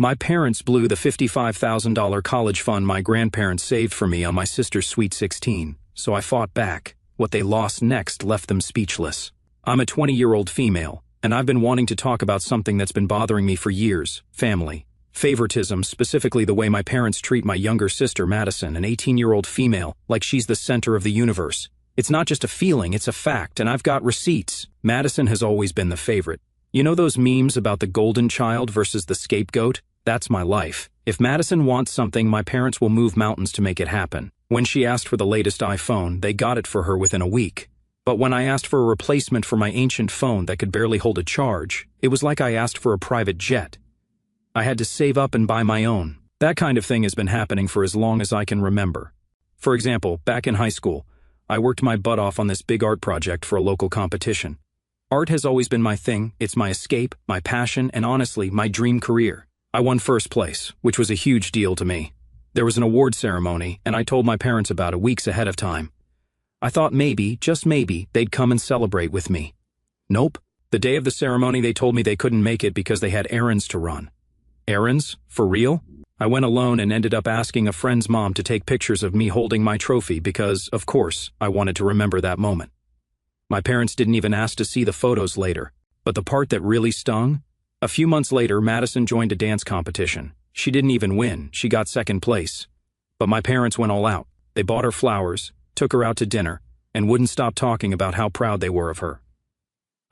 My parents blew the $55,000 college fund my grandparents saved for me on my sister's sweet 16, so I fought back. What they lost next left them speechless. I'm a 20-year-old female, and I've been wanting to talk about something that's been bothering me for years: family. Favoritism, specifically the way my parents treat my younger sister Madison, an 18-year-old female, like she's the center of the universe. It's not just a feeling, it's a fact, and I've got receipts. Madison has always been the favorite. You know those memes about the golden child versus the scapegoat? That's my life. If Madison wants something, my parents will move mountains to make it happen. When she asked for the latest iPhone, they got it for her within a week. But when I asked for a replacement for my ancient phone that could barely hold a charge, it was like I asked for a private jet. I had to save up and buy my own. That kind of thing has been happening for as long as I can remember. For example, back in high school, I worked my butt off on this big art project for a local competition. Art has always been my thing. It's my escape, my passion, and honestly, my dream career. I won first place, which was a huge deal to me. There was an award ceremony, and I told my parents about it weeks ahead of time. I thought maybe, just maybe, they'd come and celebrate with me. Nope. The day of the ceremony, they told me they couldn't make it because they had errands to run. Errands? For real? I went alone and ended up asking a friend's mom to take pictures of me holding my trophy because, of course, I wanted to remember that moment. My parents didn't even ask to see the photos later. But the part that really stung? A few months later, Madison joined a dance competition. She didn't even win, she got second place. But my parents went all out. They bought her flowers, took her out to dinner, and wouldn't stop talking about how proud they were of her.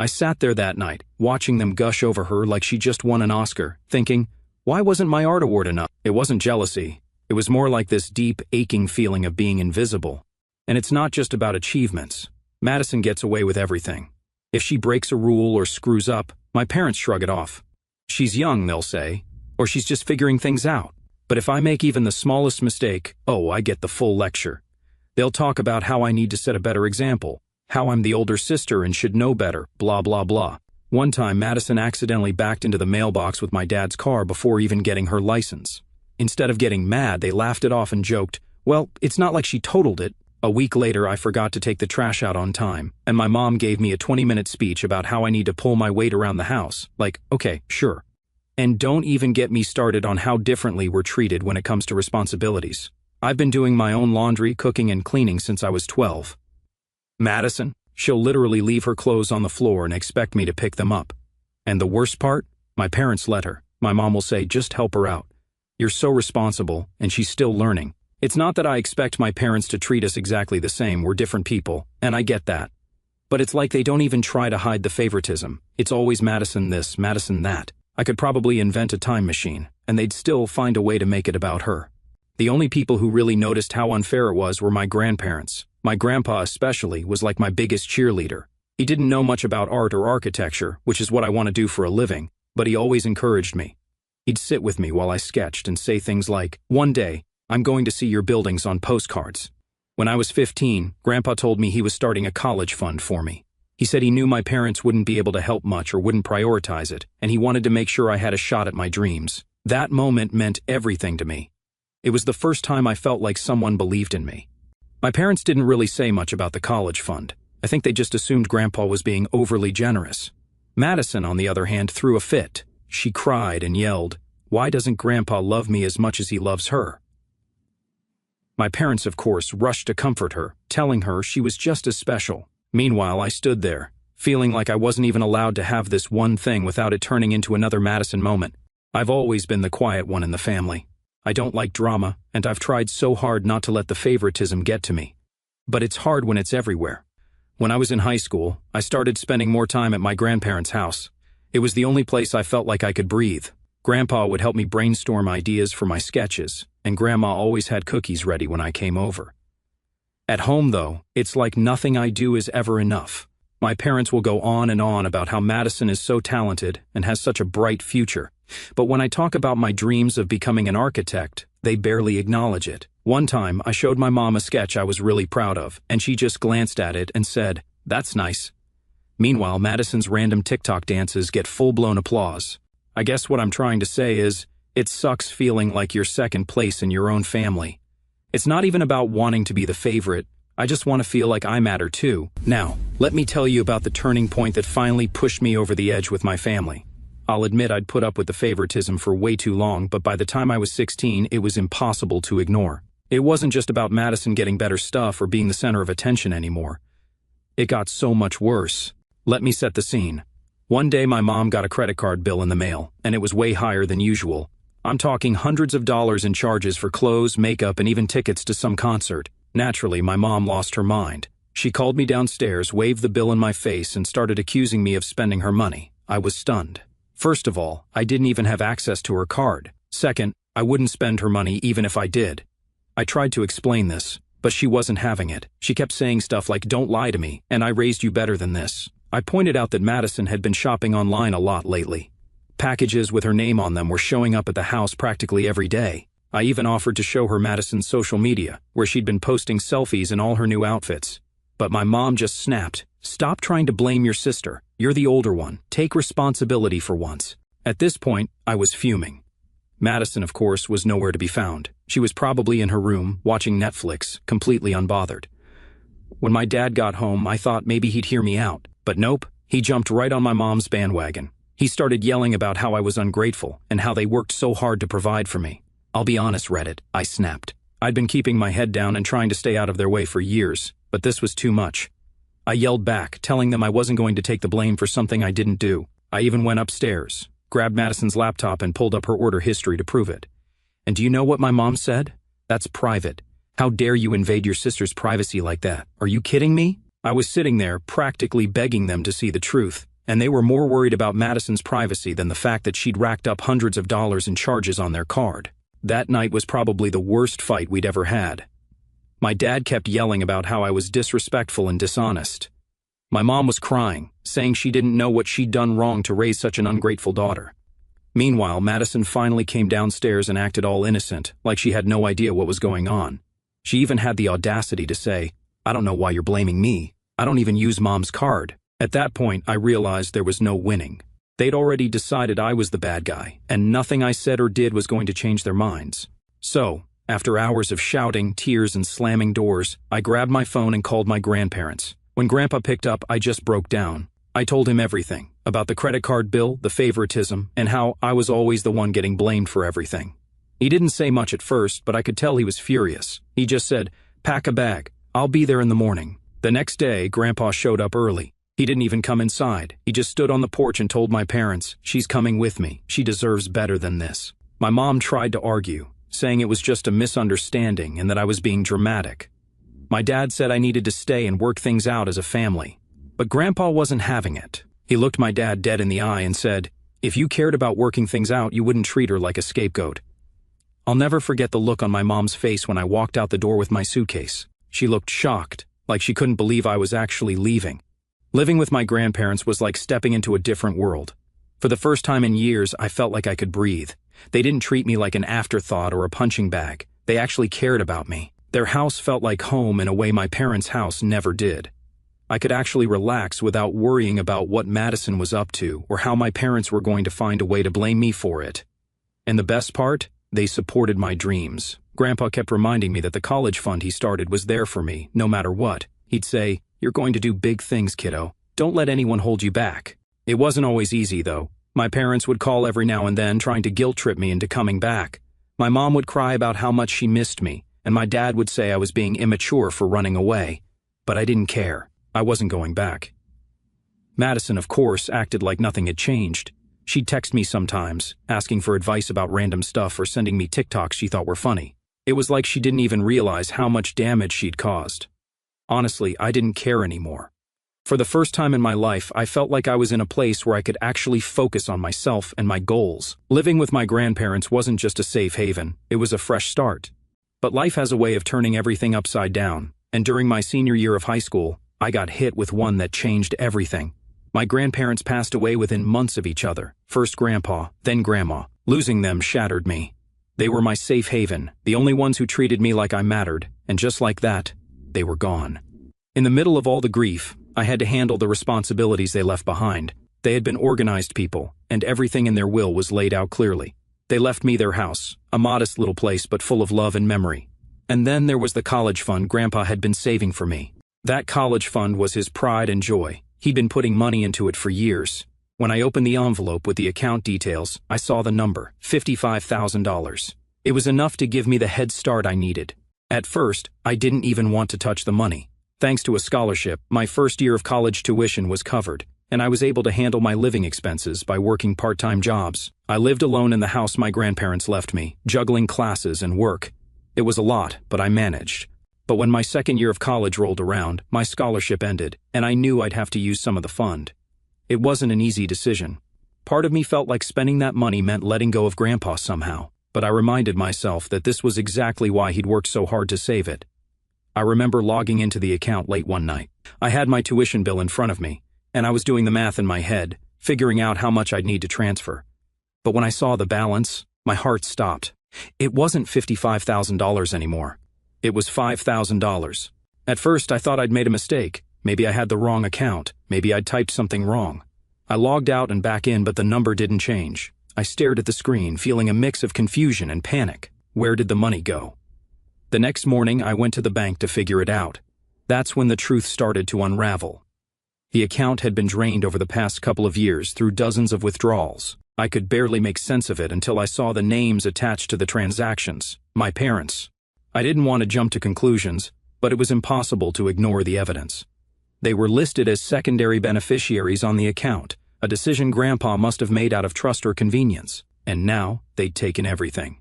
I sat there that night, watching them gush over her like she just won an Oscar, thinking, why wasn't my art award enough? It wasn't jealousy. It was more like this deep, aching feeling of being invisible. And it's not just about achievements. Madison gets away with everything. If she breaks a rule or screws up, my parents shrug it off. She's young, they'll say, or she's just figuring things out. But if I make even the smallest mistake, oh, I get the full lecture. They'll talk about how I need to set a better example, how I'm the older sister and should know better, blah, blah, blah. One time, Madison accidentally backed into the mailbox with my dad's car before even getting her license. Instead of getting mad, they laughed it off and joked, well, it's not like she totaled it. A week later, I forgot to take the trash out on time, and my mom gave me a 20-minute speech about how I need to pull my weight around the house. Like, okay, sure. And don't even get me started on how differently we're treated when it comes to responsibilities. I've been doing my own laundry, cooking, and cleaning since I was 12. Madison? She'll literally leave her clothes on the floor and expect me to pick them up. And the worst part? My parents let her. My mom will say, just help her out. You're so responsible, and she's still learning. It's not that I expect my parents to treat us exactly the same, we're different people, and I get that. But it's like they don't even try to hide the favoritism. It's always Madison this, Madison that. I could probably invent a time machine, and they'd still find a way to make it about her. The only people who really noticed how unfair it was were my grandparents. My grandpa especially was like my biggest cheerleader. He didn't know much about art or architecture, which is what I want to do for a living, but he always encouraged me. He'd sit with me while I sketched and say things like, one day, I'm going to see your buildings on postcards. When I was 15, Grandpa told me he was starting a college fund for me. He said he knew my parents wouldn't be able to help much or wouldn't prioritize it, and he wanted to make sure I had a shot at my dreams. That moment meant everything to me. It was the first time I felt like someone believed in me. My parents didn't really say much about the college fund. I think they just assumed Grandpa was being overly generous. Madison, on the other hand, threw a fit. She cried and yelled, "Why doesn't Grandpa love me as much as he loves her?" My parents, of course, rushed to comfort her, telling her she was just as special. Meanwhile, I stood there, feeling like I wasn't even allowed to have this one thing without it turning into another Madison moment. I've always been the quiet one in the family. I don't like drama, and I've tried so hard not to let the favoritism get to me. But it's hard when it's everywhere. When I was in high school, I started spending more time at my grandparents' house. It was the only place I felt like I could breathe. Grandpa would help me brainstorm ideas for my sketches, and Grandma always had cookies ready when I came over. At home, though, it's like nothing I do is ever enough. My parents will go on and on about how Madison is so talented and has such a bright future. But when I talk about my dreams of becoming an architect, they barely acknowledge it. One time, I showed my mom a sketch I was really proud of, and she just glanced at it and said, "That's nice." Meanwhile, Madison's random TikTok dances get full-blown applause. I guess what I'm trying to say is, it sucks feeling like you're second place in your own family. It's not even about wanting to be the favorite. I just want to feel like I matter too. Now, let me tell you about the turning point that finally pushed me over the edge with my family. I'll admit I'd put up with the favoritism for way too long, but by the time I was 16, it was impossible to ignore. It wasn't just about Madison getting better stuff or being the center of attention anymore. It got so much worse. Let me set the scene. One day my mom got a credit card bill in the mail, and it was way higher than usual. I'm talking hundreds of dollars in charges for clothes, makeup, and even tickets to some concert. Naturally, my mom lost her mind. She called me downstairs, waved the bill in my face, and started accusing me of spending her money. I was stunned. First of all, I didn't even have access to her card. Second, I wouldn't spend her money even if I did. I tried to explain this, but she wasn't having it. She kept saying stuff like, "Don't lie to me, and I raised you better than this." I pointed out that Madison had been shopping online a lot lately. Packages with her name on them were showing up at the house practically every day. I even offered to show her Madison's social media, where she'd been posting selfies in all her new outfits. But my mom just snapped, "Stop trying to blame your sister. You're the older one. Take responsibility for once." At this point, I was fuming. Madison, of course, was nowhere to be found. She was probably in her room, watching Netflix, completely unbothered. When my dad got home, I thought maybe he'd hear me out. But nope, he jumped right on my mom's bandwagon. He started yelling about how I was ungrateful and how they worked so hard to provide for me. "I'll be honest, Reddit," I snapped. I'd been keeping my head down and trying to stay out of their way for years, but this was too much. I yelled back, telling them I wasn't going to take the blame for something I didn't do. I even went upstairs, grabbed Madison's laptop, and pulled up her order history to prove it. And do you know what my mom said? "That's private. How dare you invade your sister's privacy like that? Are you kidding me?" I was sitting there, practically begging them to see the truth, and they were more worried about Madison's privacy than the fact that she'd racked up hundreds of dollars in charges on their card. That night was probably the worst fight we'd ever had. My dad kept yelling about how I was disrespectful and dishonest. My mom was crying, saying she didn't know what she'd done wrong to raise such an ungrateful daughter. Meanwhile, Madison finally came downstairs and acted all innocent, like she had no idea what was going on. She even had the audacity to say, "I don't know why you're blaming me. I don't even use Mom's card." At that point, I realized there was no winning. They'd already decided I was the bad guy, and nothing I said or did was going to change their minds. So, after hours of shouting, tears, and slamming doors, I grabbed my phone and called my grandparents. When Grandpa picked up, I just broke down. I told him everything, about the credit card bill, the favoritism, and how I was always the one getting blamed for everything. He didn't say much at first, but I could tell he was furious. He just said, "Pack a bag. I'll be there in the morning." The next day, Grandpa showed up early. He didn't even come inside. He just stood on the porch and told my parents, "She's coming with me. She deserves better than this." My mom tried to argue, saying it was just a misunderstanding and that I was being dramatic. My dad said I needed to stay and work things out as a family. But Grandpa wasn't having it. He looked my dad dead in the eye and said, "If you cared about working things out, you wouldn't treat her like a scapegoat." I'll never forget the look on my mom's face when I walked out the door with my suitcase. She looked shocked, like she couldn't believe I was actually leaving. Living with my grandparents was like stepping into a different world. For the first time in years, I felt like I could breathe. They didn't treat me like an afterthought or a punching bag. They actually cared about me. Their house felt like home in a way my parents' house never did. I could actually relax without worrying about what Madison was up to or how my parents were going to find a way to blame me for it. And the best part? They supported my dreams. Grandpa kept reminding me that the college fund he started was there for me, no matter what. He'd say, "You're going to do big things, kiddo. Don't let anyone hold you back." It wasn't always easy, though. My parents would call every now and then, trying to guilt-trip me into coming back. My mom would cry about how much she missed me, and my dad would say I was being immature for running away. But I didn't care. I wasn't going back. Madison, of course, acted like nothing had changed. She'd text me sometimes, asking for advice about random stuff or sending me TikToks she thought were funny. It was like she didn't even realize how much damage she'd caused. Honestly, I didn't care anymore. For the first time in my life, I felt like I was in a place where I could actually focus on myself and my goals. Living with my grandparents wasn't just a safe haven, it was a fresh start. But life has a way of turning everything upside down, and during my senior year of high school, I got hit with one that changed everything. My grandparents passed away within months of each other, first Grandpa, then Grandma. Losing them shattered me. They were my safe haven, the only ones who treated me like I mattered, and just like that, they were gone. In the middle of all the grief, I had to handle the responsibilities they left behind. They had been organized people, and everything in their will was laid out clearly. They left me their house, a modest little place but full of love and memory. And then there was the college fund Grandpa had been saving for me. That college fund was his pride and joy. He'd been putting money into it for years. When I opened the envelope with the account details, I saw the number, $55,000. It was enough to give me the head start I needed. At first, I didn't even want to touch the money. Thanks to a scholarship, my first year of college tuition was covered, and I was able to handle my living expenses by working part-time jobs. I lived alone in the house my grandparents left me, juggling classes and work. It was a lot, but I managed. But when my second year of college rolled around, my scholarship ended, and I knew I'd have to use some of the fund. It wasn't an easy decision. Part of me felt like spending that money meant letting go of Grandpa somehow, but I reminded myself that this was exactly why he'd worked so hard to save it. I remember logging into the account late one night. I had my tuition bill in front of me, and I was doing the math in my head, figuring out how much I'd need to transfer. But when I saw the balance, my heart stopped. It wasn't $55,000 anymore. It was $5,000. At first, I thought I'd made a mistake. Maybe I had the wrong account. Maybe I'd typed something wrong. I logged out and back in, but the number didn't change. I stared at the screen, feeling a mix of confusion and panic. Where did the money go? The next morning, I went to the bank to figure it out. That's when the truth started to unravel. The account had been drained over the past couple of years through dozens of withdrawals. I could barely make sense of it until I saw the names attached to the transactions. My parents. I didn't want to jump to conclusions, but it was impossible to ignore the evidence. They were listed as secondary beneficiaries on the account, a decision Grandpa must have made out of trust or convenience, and now they'd taken everything.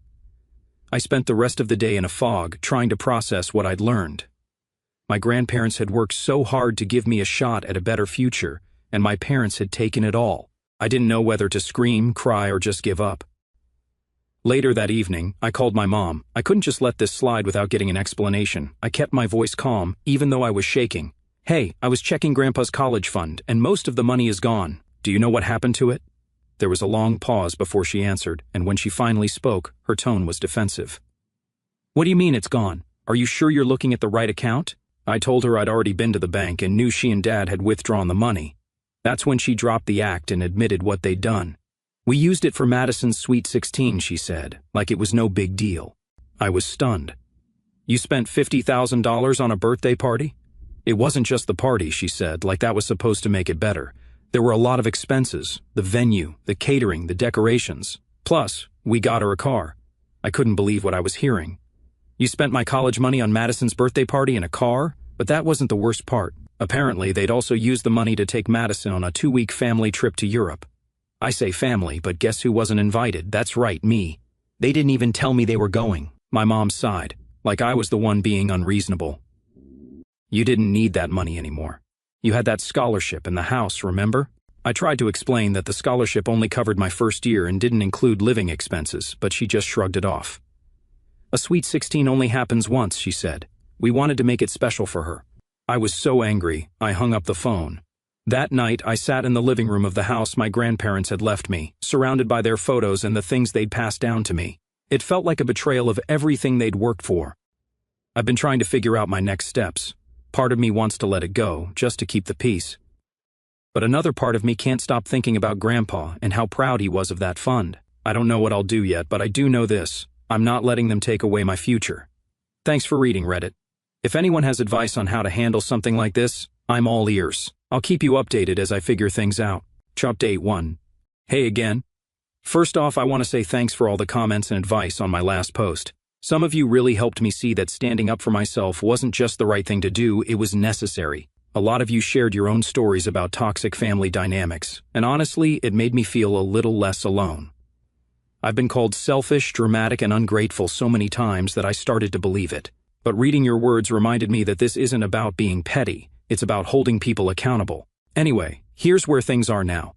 I spent the rest of the day in a fog, trying to process what I'd learned. My grandparents had worked so hard to give me a shot at a better future, and my parents had taken it all. I didn't know whether to scream, cry, or just give up. Later that evening, I called my mom. I couldn't just let this slide without getting an explanation. I kept my voice calm, even though I was shaking. "Hey, I was checking Grandpa's college fund, and most of the money is gone. Do you know what happened to it?" There was a long pause before she answered, and when she finally spoke, her tone was defensive. "What do you mean it's gone? Are you sure you're looking at the right account?" I told her I'd already been to the bank and knew she and Dad had withdrawn the money. That's when she dropped the act and admitted what they'd done. "We used it for Madison's Sweet 16, she said, like it was no big deal. I was stunned. "You spent $50,000 on a birthday party?" "It wasn't just the party," she said, like that was supposed to make it better. "There were a lot of expenses, the venue, the catering, the decorations. Plus, we got her a car." I couldn't believe what I was hearing. "You spent my college money on Madison's birthday party and a car?" But that wasn't the worst part. Apparently, they'd also used the money to take Madison on a 2-week family trip to Europe. I say family, but guess who wasn't invited? That's right, me. They didn't even tell me they were going. My mom sighed, like I was the one being unreasonable. "You didn't need that money anymore. You had that scholarship in the house, remember?" I tried to explain that the scholarship only covered my first year and didn't include living expenses, but she just shrugged it off. "A Sweet 16 only happens once," she said. "We wanted to make it special for her." I was so angry, I hung up the phone. That night, I sat in the living room of the house my grandparents had left me, surrounded by their photos and the things they'd passed down to me. It felt like a betrayal of everything they'd worked for. I've been trying to figure out my next steps. Part of me wants to let it go, just to keep the peace. But another part of me can't stop thinking about Grandpa and how proud he was of that fund. I don't know what I'll do yet, but I do know this. I'm not letting them take away my future. Thanks for reading, Reddit. If anyone has advice on how to handle something like this, I'm all ears. I'll keep you updated as I figure things out. Update 1. Hey again. First off, I want to say thanks for all the comments and advice on my last post. Some of you really helped me see that standing up for myself wasn't just the right thing to do, it was necessary. A lot of you shared your own stories about toxic family dynamics, and honestly, it made me feel a little less alone. I've been called selfish, dramatic, and ungrateful so many times that I started to believe it. But reading your words reminded me that this isn't about being petty, it's about holding people accountable. Anyway, here's where things are now.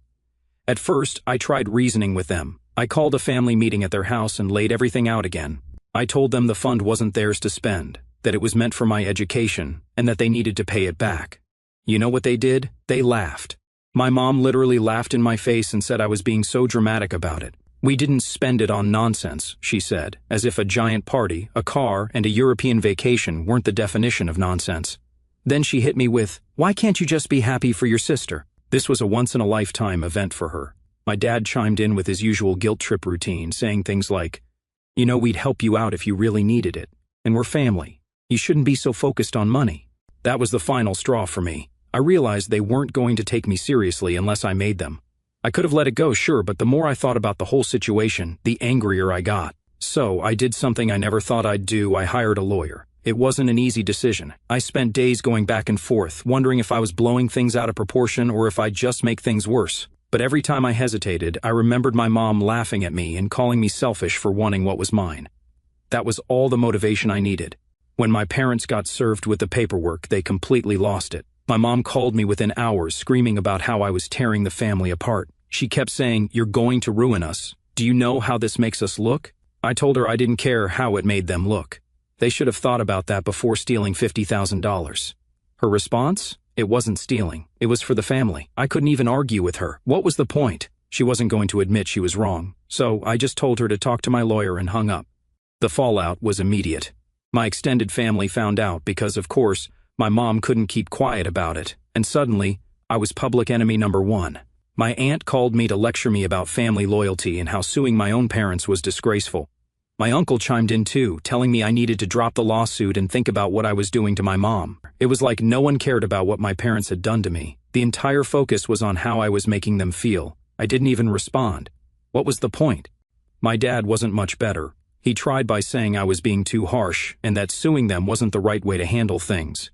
At first, I tried reasoning with them. I called a family meeting at their house and laid everything out again. I told them the fund wasn't theirs to spend, that it was meant for my education, and that they needed to pay it back. You know what they did? They laughed. My mom literally laughed in my face and said I was being so dramatic about it. "We didn't spend it on nonsense," she said, as if a giant party, a car, and a European vacation weren't the definition of nonsense. Then she hit me with, "Why can't you just be happy for your sister?" This was a once-in-a-lifetime event for her. My dad chimed in with his usual guilt trip routine, saying things like, "You know, we'd help you out if you really needed it. And we're family. You shouldn't be so focused on money." That was the final straw for me. I realized they weren't going to take me seriously unless I made them. I could have let it go, sure, but the more I thought about the whole situation, the angrier I got. So, I did something I never thought I'd do. I hired a lawyer. It wasn't an easy decision. I spent days going back and forth, wondering if I was blowing things out of proportion or if I'd just make things worse. But every time I hesitated, I remembered my mom laughing at me and calling me selfish for wanting what was mine. That was all the motivation I needed. When my parents got served with the paperwork, they completely lost it. My mom called me within hours, screaming about how I was tearing the family apart. She kept saying, "You're going to ruin us. Do you know how this makes us look?" I told her I didn't care how it made them look. They should have thought about that before stealing $50,000. Her response? It wasn't stealing. It was for the family. I couldn't even argue with her. What was the point? She wasn't going to admit she was wrong. So I just told her to talk to my lawyer and hung up. The fallout was immediate. My extended family found out because, of course, my mom couldn't keep quiet about it, and suddenly, I was public enemy number one. My aunt called me to lecture me about family loyalty and how suing my own parents was disgraceful. My uncle chimed in too, telling me I needed to drop the lawsuit and think about what I was doing to my mom. It was like no one cared about what my parents had done to me. The entire focus was on how I was making them feel. I didn't even respond. What was the point? My dad wasn't much better. He tried by saying I was being too harsh and that suing them wasn't the right way to handle things.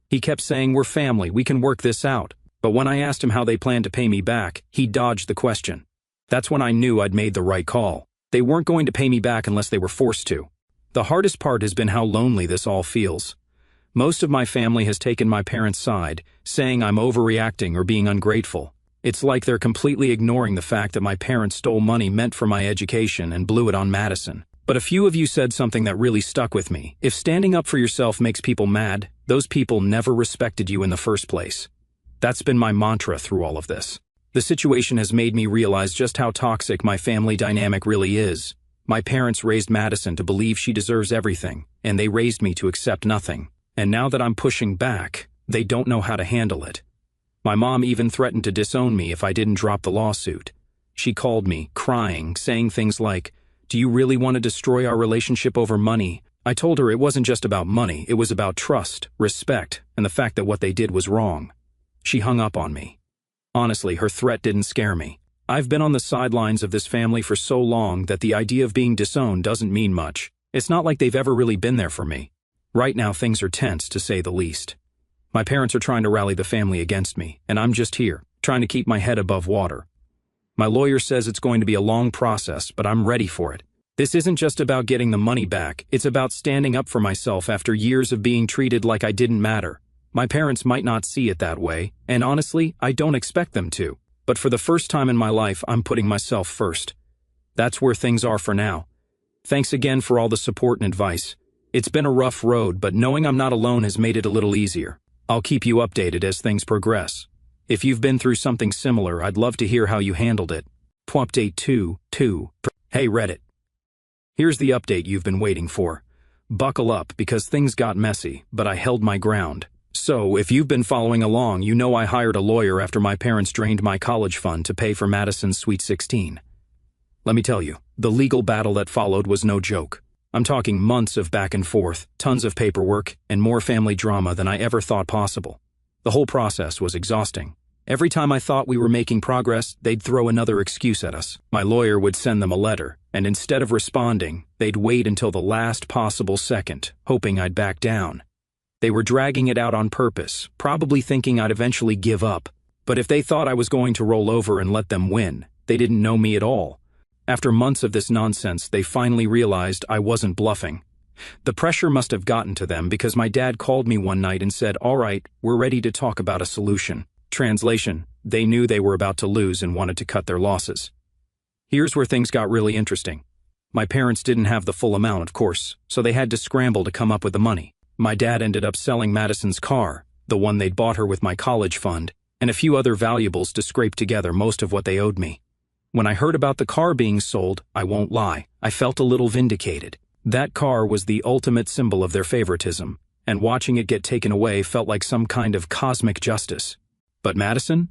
He kept saying, "We're family, we can work this out." But when I asked him how they planned to pay me back, he dodged the question. That's when I knew I'd made the right call. They weren't going to pay me back unless they were forced to. The hardest part has been how lonely this all feels. Most of my family has taken my parents' side, saying I'm overreacting or being ungrateful. It's like they're completely ignoring the fact that my parents stole money meant for my education and blew it on Madison. But a few of you said something that really stuck with me. If standing up for yourself makes people mad, those people never respected you in the first place. That's been my mantra through all of this. The situation has made me realize just how toxic my family dynamic really is. My parents raised Madison to believe she deserves everything, and they raised me to accept nothing. And now that I'm pushing back, they don't know how to handle it. My mom even threatened to disown me if I didn't drop the lawsuit. She called me, crying, saying things like, "Do you really want to destroy our relationship over money?" I told her it wasn't just about money, it was about trust, respect, and the fact that what they did was wrong. She hung up on me. Honestly, her threat didn't scare me. I've been on the sidelines of this family for so long that the idea of being disowned doesn't mean much. It's not like they've ever really been there for me. Right now, things are tense, to say the least. My parents are trying to rally the family against me, and I'm just here, trying to keep my head above water. My lawyer says it's going to be a long process, but I'm ready for it. This isn't just about getting the money back, it's about standing up for myself after years of being treated like I didn't matter. My parents might not see it that way, and honestly, I don't expect them to. But for the first time in my life, I'm putting myself first. That's where things are for now. Thanks again for all the support and advice. It's been a rough road, but knowing I'm not alone has made it a little easier. I'll keep you updated as things progress. If you've been through something similar, I'd love to hear how you handled it. Update 2. Hey Reddit. Here's the update you've been waiting for. Buckle up because things got messy, but I held my ground. So, if you've been following along, you know I hired a lawyer after my parents drained my college fund to pay for Madison's Sweet 16. Let me tell you, the legal battle that followed was no joke. I'm talking months of back and forth, tons of paperwork, and more family drama than I ever thought possible. The whole process was exhausting. Every time I thought we were making progress, they'd throw another excuse at us. My lawyer would send them a letter, and instead of responding, they'd wait until the last possible second, hoping I'd back down. They were dragging it out on purpose, probably thinking I'd eventually give up. But if they thought I was going to roll over and let them win, they didn't know me at all. After months of this nonsense, they finally realized I wasn't bluffing. The pressure must have gotten to them because my dad called me one night and said, "All right, we're ready to talk about a solution." Translation, they knew they were about to lose and wanted to cut their losses. Here's where things got really interesting. My parents didn't have the full amount, of course, so they had to scramble to come up with the money. My dad ended up selling Madison's car, the one they'd bought her with my college fund, and a few other valuables to scrape together most of what they owed me. When I heard about the car being sold, I won't lie, I felt a little vindicated. That car was the ultimate symbol of their favoritism, and watching it get taken away felt like some kind of cosmic justice. But Madison?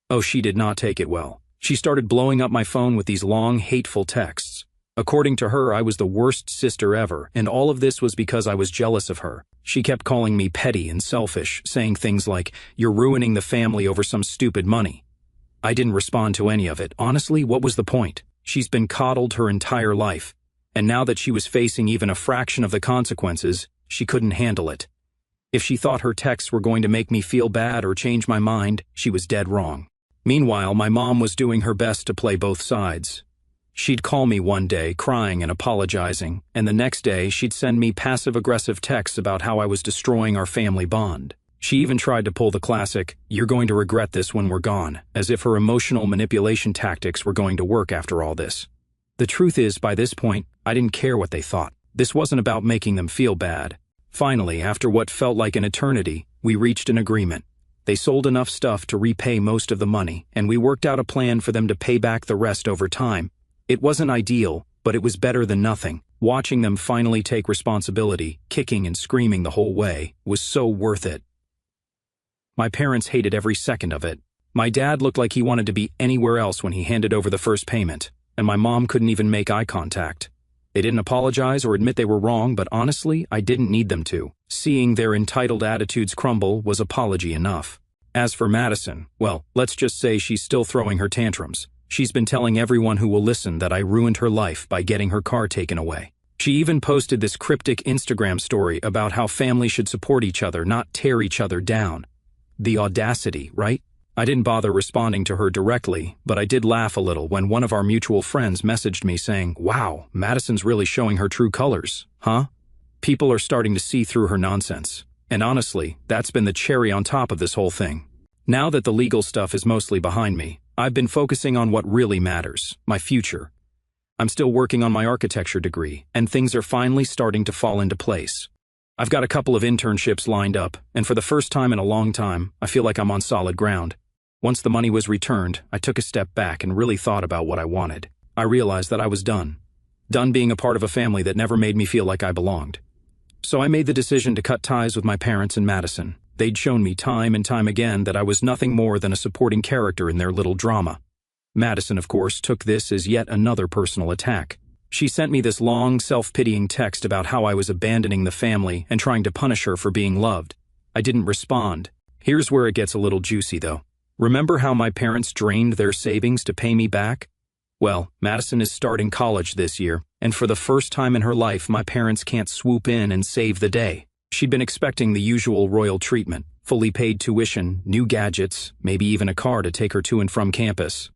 Oh, she did not take it well. She started blowing up my phone with these long, hateful texts. According to her, I was the worst sister ever, and all of this was because I was jealous of her. She kept calling me petty and selfish, saying things like, "You're ruining the family over some stupid money." I didn't respond to any of it. Honestly, what was the point? She's been coddled her entire life, and now that she was facing even a fraction of the consequences, she couldn't handle it. If she thought her texts were going to make me feel bad or change my mind, she was dead wrong. Meanwhile, my mom was doing her best to play both sides. She'd call me one day, crying and apologizing, and the next day she'd send me passive-aggressive texts about how I was destroying our family bond. She even tried to pull the classic, "You're going to regret this when we're gone," as if her emotional manipulation tactics were going to work after all this. The truth is, by this point, I didn't care what they thought. This wasn't about making them feel bad. Finally, after what felt like an eternity, we reached an agreement. They sold enough stuff to repay most of the money, and we worked out a plan for them to pay back the rest over time. It wasn't ideal, but it was better than nothing. Watching them finally take responsibility, kicking and screaming the whole way, was so worth it. My parents hated every second of it. My dad looked like he wanted to be anywhere else when he handed over the first payment, and my mom couldn't even make eye contact. They didn't apologize or admit they were wrong, but honestly, I didn't need them to. Seeing their entitled attitudes crumble was apology enough. As for Madison, well, let's just say she's still throwing her tantrums. She's been telling everyone who will listen that I ruined her life by getting her car taken away. She even posted this cryptic Instagram story about how family should support each other, not tear each other down. The audacity, right? I didn't bother responding to her directly, but I did laugh a little when one of our mutual friends messaged me saying, "Wow, Madison's really showing her true colors, huh?" People are starting to see through her nonsense. And honestly, that's been the cherry on top of this whole thing. Now that the legal stuff is mostly behind me, I've been focusing on what really matters, my future. I'm still working on my architecture degree, and things are finally starting to fall into place. I've got a couple of internships lined up, and for the first time in a long time, I feel like I'm on solid ground. Once the money was returned, I took a step back and really thought about what I wanted. I realized that I was done. Done being a part of a family that never made me feel like I belonged. So I made the decision to cut ties with my parents and Madison. They'd shown me time and time again that I was nothing more than a supporting character in their little drama. Madison, of course, took this as yet another personal attack. She sent me this long, self-pitying text about how I was abandoning the family and trying to punish her for being loved. I didn't respond. Here's where it gets a little juicy, though. Remember how my parents drained their savings to pay me back? Well, Madison is starting college this year, and for the first time in her life, my parents can't swoop in and save the day. She'd been expecting the usual royal treatment, fully paid tuition, new gadgets, maybe even a car to take her to and from campus.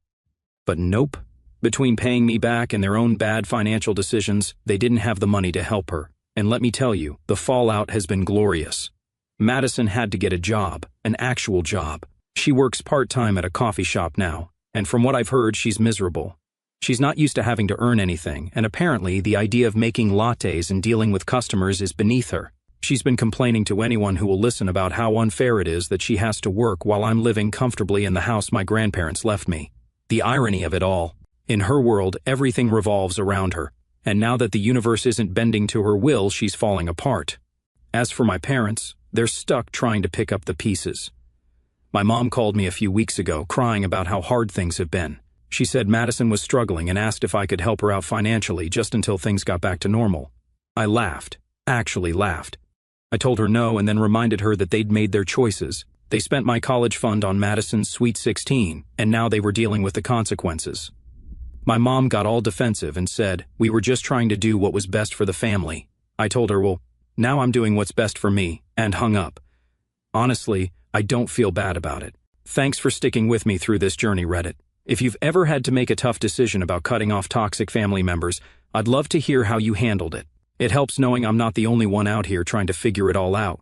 But nope. Between paying me back and their own bad financial decisions, they didn't have the money to help her. And let me tell you, the fallout has been glorious. Madison had to get a job, an actual job. She works part-time at a coffee shop now, and from what I've heard, she's miserable. She's not used to having to earn anything, and apparently the idea of making lattes and dealing with customers is beneath her. She's been complaining to anyone who will listen about how unfair it is that she has to work while I'm living comfortably in the house my grandparents left me. The irony of it all. In her world, everything revolves around her, and now that the universe isn't bending to her will, she's falling apart. As for my parents, they're stuck trying to pick up the pieces. My mom called me a few weeks ago, crying about how hard things have been. She said Madison was struggling and asked if I could help her out financially just until things got back to normal. I laughed, actually laughed. I told her no and then reminded her that they'd made their choices. They spent my college fund on Madison's Sweet 16, and now they were dealing with the consequences. My mom got all defensive and said, "We were just trying to do what was best for the family." I told her, "Well, now I'm doing what's best for me," and hung up. Honestly, I don't feel bad about it. Thanks for sticking with me through this journey, Reddit. If you've ever had to make a tough decision about cutting off toxic family members, I'd love to hear how you handled it. It helps knowing I'm not the only one out here trying to figure it all out.